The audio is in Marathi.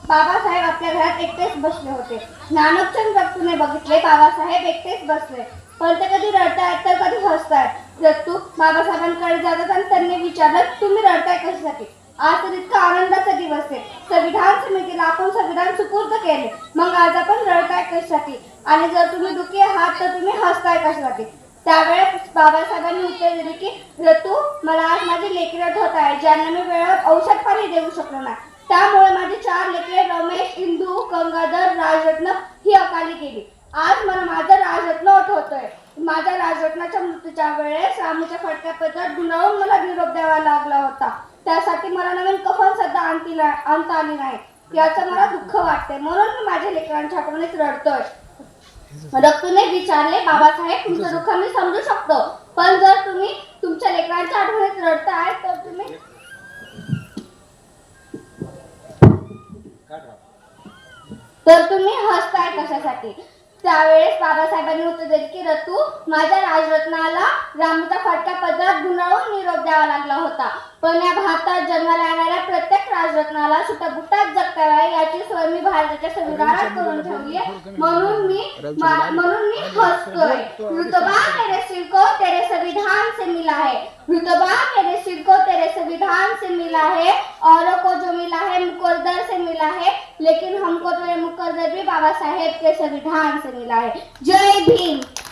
बाबासाहेब आपल्या घरात एकटेच बसले होते. नानकचंद रत्तूने बघितले बाबासाहेब एकटेच बसले, पण ते कधी रडतायत तर कधी हसतायत. रत्तू बाबासाहेबांकडे जातात आणि त्यांनी विचारलं, तुम्ही रडताय कशासाठी? आज तर इतका आनंदाचा दिवस आहे. संविधान समितीला आपण संविधान सुपूर्द केले, मग आज आपण रडताय कशासाठी? आणि जर तुम्ही दुःखी आहात तर तुम्ही हसताय कशासाठी? त्यावेळेस बाबासाहेबांनी उत्तर दिले की रतू, मला आज माझी लेकरे आठवत आहे ज्यांना मी वेळेवर औषध पाणी देऊ शकलो नाही. त्यामुळे माझी 4 लेकरे रमेश, इंदू, गंगाधर, राजरत्न ही अकाली गेली. आज मला माझा राजरत्न आठवतोय. माझ्या राजरत्नाच्या मृत्यूच्या वेळेस रामूच्या फटक्यापत्रात गुंडाळून मला निरोप द्यावा लागला होता. त्यासाठी मला नवीन कफन सुद्धा आणता आली नाही. याचं मला दुःख वाटते, म्हणून मी माझ्या लेकरांच्या आठवणीत रडतोय. रक्तूने विचारले, बाबासाहेब तुमचं दुःख मी समजू शकतो, पण जर तुम्ही तुमच्या लेकरांच्या आठवणीत रडताय तर तुम्ही हसताय कशासाठी? त्यावेळेस बाबासाहेबांनी उत्तर दिले की रतू, माझ्या राजरत्नाला रामूच्या फटक्या पदरात गुंडाळून निरोप द्यावा लागला होता, पण या भारतात जन्माला येणाऱ्या प्रत्येक राजरत्नाला सुटबुटात जगता याची सोय मी भारताच्या संविधानात करून ठेवली आहे, म्हणून मी हसतोय. रुतबा मेरे सिर को तेरे संविधान से मिला है, रुतबा मेरे सिर को तेरे संविधान से मिला है, औरों को जो मिला है मुकद्दर से मिला है, लेकिन हमको तो ये मुकद्दर भी बाबा साहेब के संविधान से मिला है. जय भीम.